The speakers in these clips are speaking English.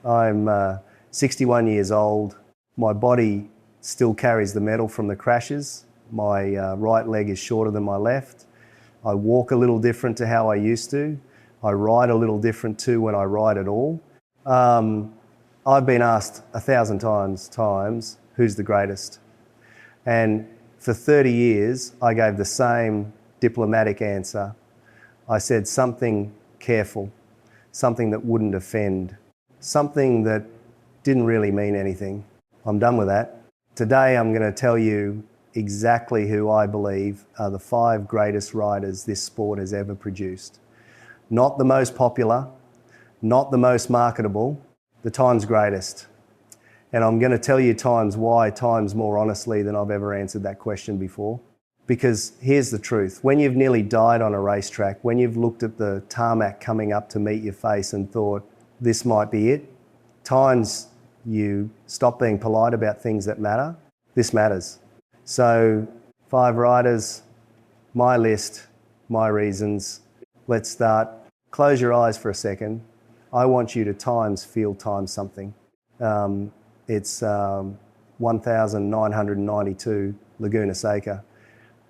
I'm 61 years old. My body still carries the metal from the crashes. My right leg is shorter than my left. I walk a little different to how I used to. I ride a little different too when I ride at all. I've been asked 1,000 times, who's the greatest? And for 30 years, I gave the same diplomatic answer. I said something careful, something that wouldn't offend, something that didn't really mean anything. I'm done with that. Today I'm going to tell you exactly who I believe are the 5 greatest riders this sport has ever produced. Not the most popular, not the most marketable, the times greatest. And I'm going to tell you times more honestly than I've ever answered that question before. Because here's the truth. When you've nearly died on a racetrack, when you've looked at the tarmac coming up to meet your face and thought, this might be it, times you stop being polite about things that matter, this matters. So 5 riders, my list, my reasons. Let's start. Close your eyes for a second. I want you to feel times something. It's 1,992 Laguna Seca.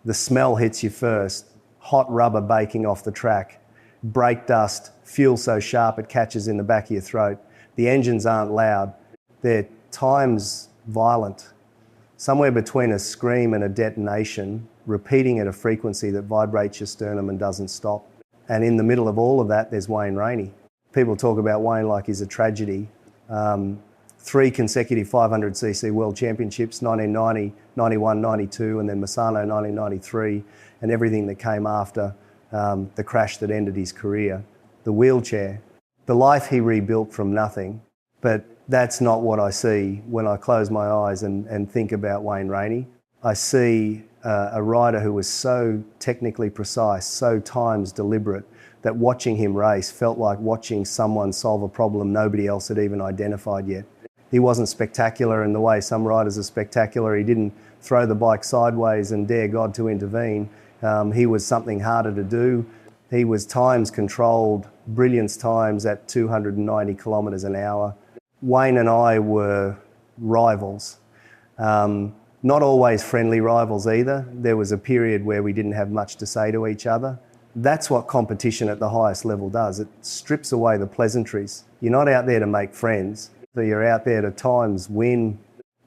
The smell hits you first. Hot rubber baking off the track. Brake dust, fuel so sharp it catches in the back of your throat. The engines aren't loud. They're times violent. Somewhere between a scream and a detonation, repeating at a frequency that vibrates your sternum and doesn't stop. And in the middle of all of that, there's Wayne Rainey. People talk about Wayne like he's a tragedy. 3 consecutive 500cc World Championships, 1990, 91, 92, and then Misano 1993, and everything that came after the crash that ended his career. The wheelchair, the life he rebuilt from nothing. But that's not what I see when I close my eyes and think about Wayne Rainey. I see a rider who was so technically precise, so times deliberate, that watching him race felt like watching someone solve a problem nobody else had even identified yet. He wasn't spectacular in the way some riders are spectacular. He didn't throw the bike sideways and dare God to intervene. He was something harder to do. He was times controlled, brilliance times at 290 kilometres an hour. Wayne and I were rivals. Not always friendly rivals either. There was a period where we didn't have much to say to each other. That's what competition at the highest level does. It strips away the pleasantries. You're not out there to make friends. So you're out there to times win.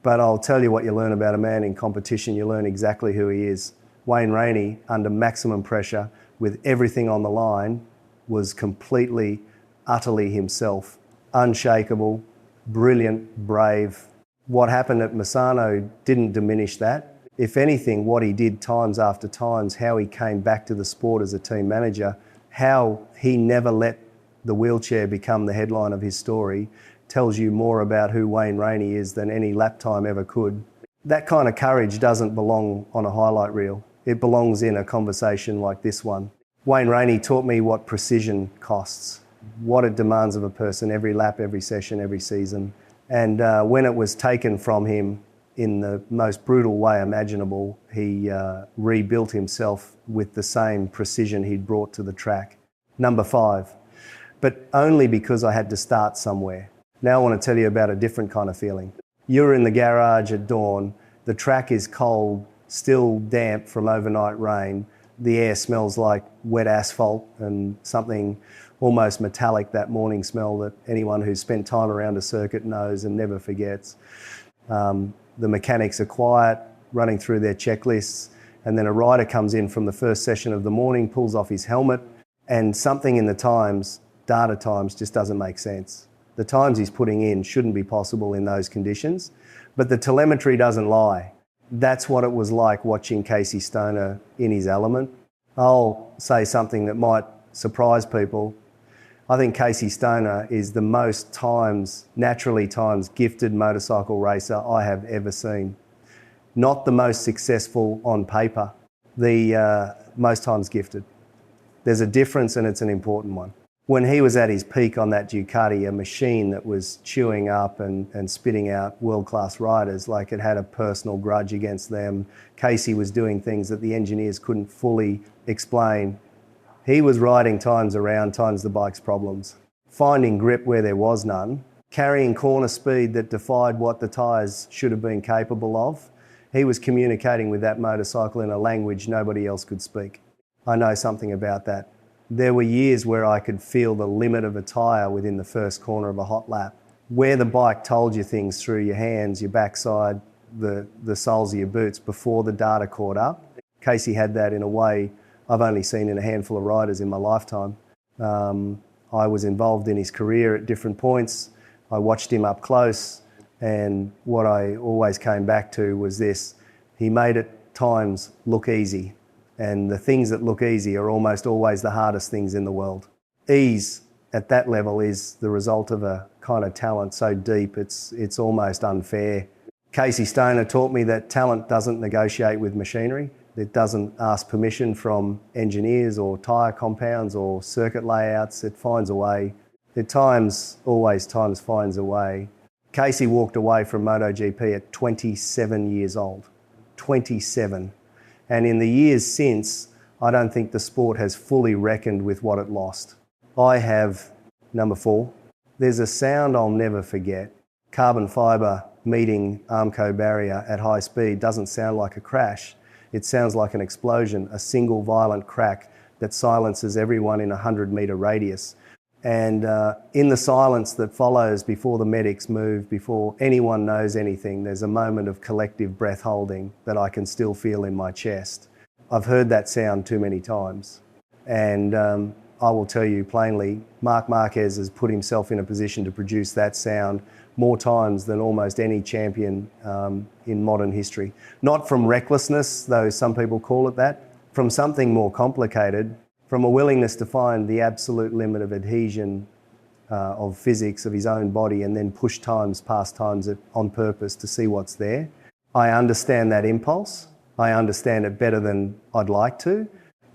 But I'll tell you what you learn about a man in competition. You learn exactly who he is. Wayne Rainey, under maximum pressure, with everything on the line, was completely, utterly himself. Unshakable, brilliant, brave. What happened at Misano didn't diminish that. If anything, what he did times after times, how he came back to the sport as a team manager, how he never let the wheelchair become the headline of his story, tells you more about who Wayne Rainey is than any lap time ever could. That kind of courage doesn't belong on a highlight reel. It belongs in a conversation like this one. Wayne Rainey taught me what precision costs, what it demands of a person every lap, every session, every season. And when it was taken from him in the most brutal way imaginable, he rebuilt himself with the same precision he'd brought to the track. Number 5, but only because I had to start somewhere. Now I want to tell you about a different kind of feeling. You're in the garage at dawn, the track is cold, still damp from overnight rain, the air smells like wet asphalt and something almost metallic, that morning smell that anyone who's spent time around a circuit knows and never forgets. The mechanics are quiet, running through their checklists, and then a rider comes in from the first session of the morning, pulls off his helmet, and something in the times, data times, just doesn't make sense. The times he's putting in shouldn't be possible in those conditions, but the telemetry doesn't lie. That's what it was like watching Casey Stoner in his element. I'll say something that might surprise people. I think Casey Stoner is the most naturally times gifted motorcycle racer I have ever seen. Not the most successful on paper, the most times gifted. There's a difference and it's an important one. When he was at his peak on that Ducati, a machine that was chewing up and spitting out world-class riders, like it had a personal grudge against them. Casey was doing things that the engineers couldn't fully explain. He was riding times around times the bike's problems, finding grip where there was none, carrying corner speed that defied what the tyres should have been capable of. He was communicating with that motorcycle in a language nobody else could speak. I know something about that. There were years where I could feel the limit of a tyre within the first corner of a hot lap. Where the bike told you things through your hands, your backside, the soles of your boots before the data caught up. Casey had that in a way I've only seen in a handful of riders in my lifetime. I was involved in his career at different points. I watched him up close, and what I always came back to was this: he made at times look easy, and the things that look easy are almost always the hardest things in the world. Ease at that level is the result of a kind of talent so deep it's almost unfair. Casey Stoner taught me that talent doesn't negotiate with machinery. It doesn't ask permission from engineers or tyre compounds or circuit layouts. It finds a way. At times, always times finds a way. Casey walked away from MotoGP at 27 years old. 27. And in the years since, I don't think the sport has fully reckoned with what it lost. I have, number 4, there's a sound I'll never forget. Carbon fibre meeting Armco barrier at high speed doesn't sound like a crash. It sounds like an explosion, a single violent crack that silences everyone in a 100-metre radius. And in the silence that follows before the medics move, before anyone knows anything, there's a moment of collective breath holding that I can still feel in my chest. I've heard that sound too many times. And I will tell you plainly, Marc Márquez has put himself in a position to produce that sound more times than almost any champion in modern history. Not from recklessness, though some people call it that, from something more complicated, from a willingness to find the absolute limit of adhesion of physics of his own body and then push times past times on purpose to see what's there. I understand that impulse. I understand it better than I'd like to.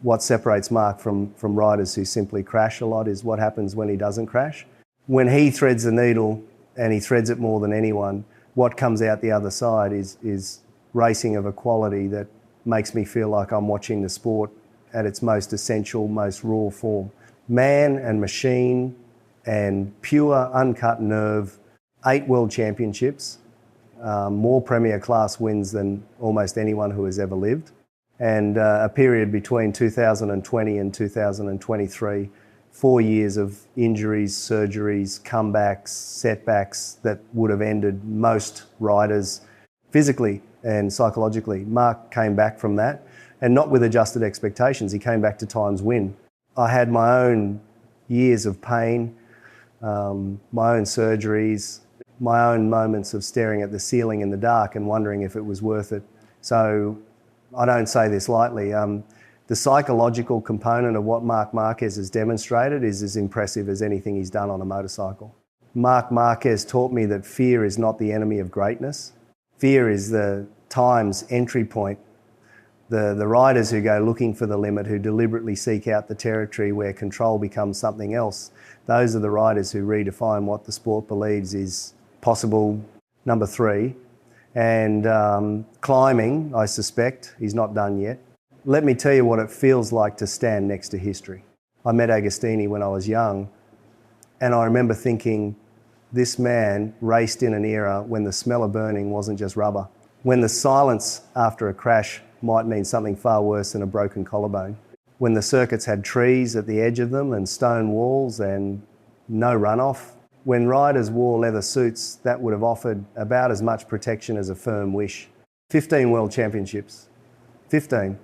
What separates Marc from riders who simply crash a lot is what happens when he doesn't crash. When he threads the needle, and he threads it more than anyone, what comes out the other side is racing of a quality that makes me feel like I'm watching the sport at its most essential, most raw form. Man and machine and pure, uncut nerve, 8 world championships, more Premier class wins than almost anyone who has ever lived, and a period between 2020 and 2023, 4 years of injuries, surgeries, comebacks, setbacks that would have ended most riders physically and psychologically. Marc came back from that, and not with adjusted expectations. He came back to times win. I had my own years of pain, my own surgeries, my own moments of staring at the ceiling in the dark and wondering if it was worth it. So I don't say this lightly. The psychological component of what Marc Márquez has demonstrated is as impressive as anything he's done on a motorcycle. Marc Márquez taught me that fear is not the enemy of greatness. Fear is the time's entry point. The riders who go looking for the limit, who deliberately seek out the territory where control becomes something else, those are the riders who redefine what the sport believes is possible. Number 3. And climbing, I suspect, he's not done yet. Let me tell you what it feels like to stand next to history. I met Agostini when I was young, and I remember thinking, this man raced in an era when the smell of burning wasn't just rubber, when the silence after a crash might mean something far worse than a broken collarbone, when the circuits had trees at the edge of them and stone walls and no runoff, when riders wore leather suits that would have offered about as much protection as a firm wish. 15 world championships. 15.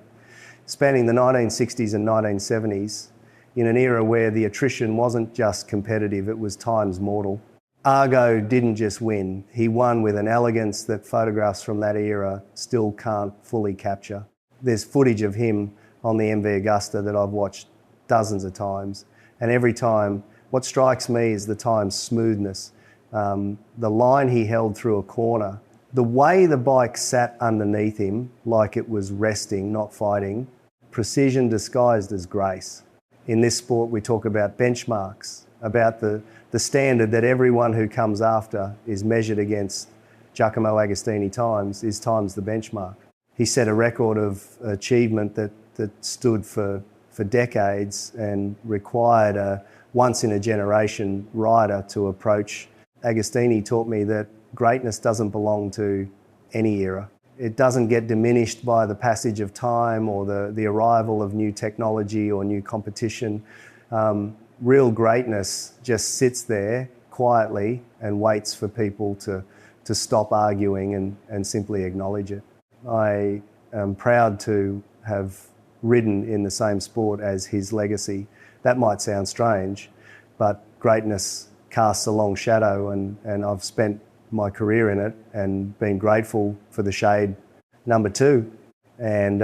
Spanning the 1960s and 1970s, in an era where the attrition wasn't just competitive, it was times mortal. Argo didn't just win, he won with an elegance that photographs from that era still can't fully capture. There's footage of him on the MV Augusta that I've watched dozens of times, and every time, what strikes me is the time's smoothness. The line he held through a corner, the way the bike sat underneath him like it was resting, not fighting, precision disguised as grace. In this sport we talk about benchmarks, about the standard that everyone who comes after is measured against. Giacomo Agostini times is times the benchmark. He set a record of achievement that stood for decades and required a once-in-a-generation rider to approach Agostini taught me that greatness doesn't belong to any era. It doesn't get diminished by the passage of time or the arrival of new technology or new competition. Real greatness just sits there quietly and waits for people to stop arguing and simply acknowledge it. I am proud to have ridden in the same sport as his legacy. That might sound strange, but greatness casts a long shadow, and I've spent my career in it and been grateful for the shade. Number two, and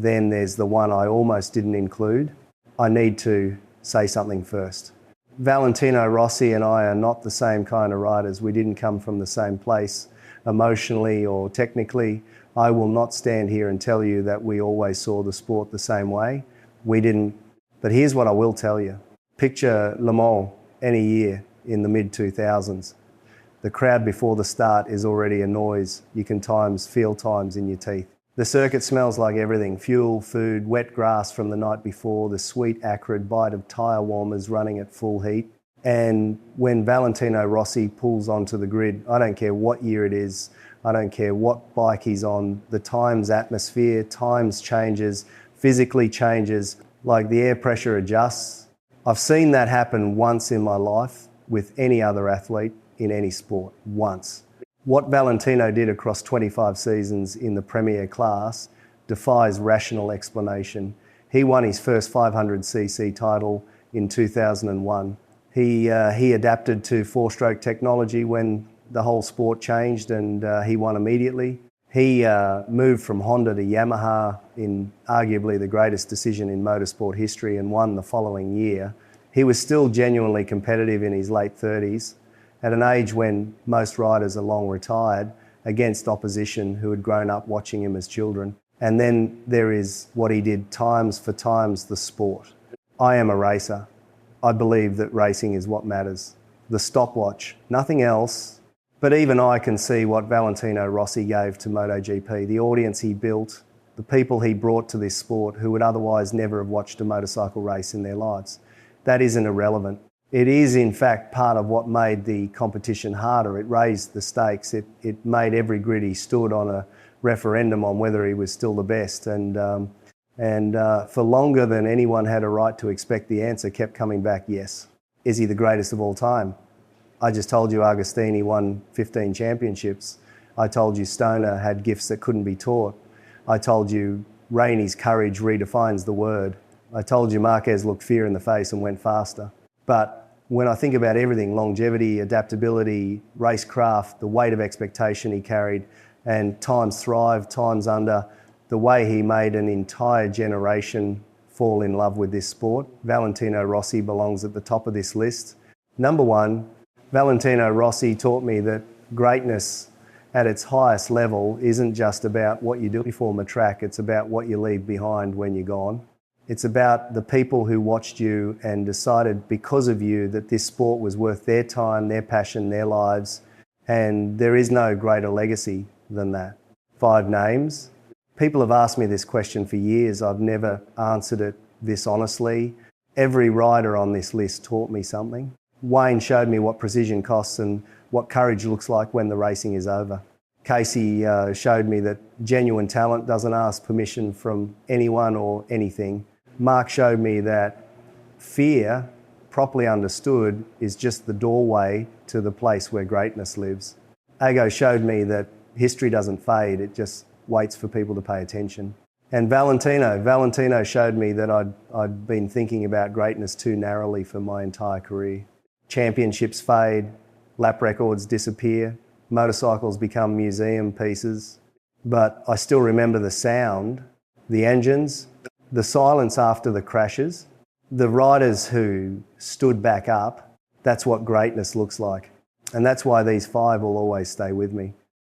then there's the one I almost didn't include. I need to say something first. Valentino Rossi and I are not the same kind of riders. We didn't come from the same place emotionally or technically. I will not stand here and tell you that we always saw the sport the same way. We didn't. But here's what I will tell you. Picture Le Mans any year in the mid-2000s. The crowd before the start is already a noise. You can feel times in your teeth. The circuit smells like everything: fuel, food, wet grass from the night before, the sweet, acrid bite of tyre warmers running at full heat. And when Valentino Rossi pulls onto the grid, I don't care what year it is, I don't care what bike he's on, the times atmosphere, times changes, physically changes, like the air pressure adjusts. I've seen that happen once in my life with any other athlete in any sport, once. What Valentino did across 25 seasons in the Premier class defies rational explanation. He won his first 500cc title in 2001. He adapted to four-stroke technology when the whole sport changed, and he won immediately. He moved from Honda to Yamaha in arguably the greatest decision in motorsport history and won the following year. He was still genuinely competitive in his late 30s, at an age when most riders are long retired, against opposition who had grown up watching him as children. And then there is what he did times for times, the sport. I am a racer. I believe that racing is what matters. The stopwatch, nothing else. But even I can see what Valentino Rossi gave to MotoGP, the audience he built, the people he brought to this sport who would otherwise never have watched a motorcycle race in their lives. That isn't irrelevant. It is, in fact, part of what made the competition harder. It raised the stakes. It made every grid he stood on a referendum on whether he was still the best. And for longer than anyone had a right to expect, the answer kept coming back, yes. Is he the greatest of all time? I just told you Agostini won 15 championships. I told you Stoner had gifts that couldn't be taught. I told you Rainey's courage redefines the word. I told you Márquez looked fear in the face and went faster. But when I think about everything, longevity, adaptability, racecraft, the weight of expectation he carried, and times thrive, times under, the way he made an entire generation fall in love with this sport, Valentino Rossi belongs at the top of this list. Number one, Valentino Rossi taught me that greatness at its highest level isn't just about what you do before a track, it's about what you leave behind when you're gone. It's about the people who watched you and decided because of you that this sport was worth their time, their passion, their lives, and there is no greater legacy than that. 5 names. People have asked me this question for years. I've never answered it this honestly. Every rider on this list taught me something. Wayne showed me what precision costs and what courage looks like when the racing is over. Casey showed me that genuine talent doesn't ask permission from anyone or anything. Marc showed me that fear, properly understood, is just the doorway to the place where greatness lives. Ago showed me that history doesn't fade, it just waits for people to pay attention. And Valentino showed me that I'd been thinking about greatness too narrowly for my entire career. Championships fade, lap records disappear, motorcycles become museum pieces, but I still remember the sound, the engines, the silence after the crashes, the riders who stood back up. That's what greatness looks like. And that's why these 5 will always stay with me.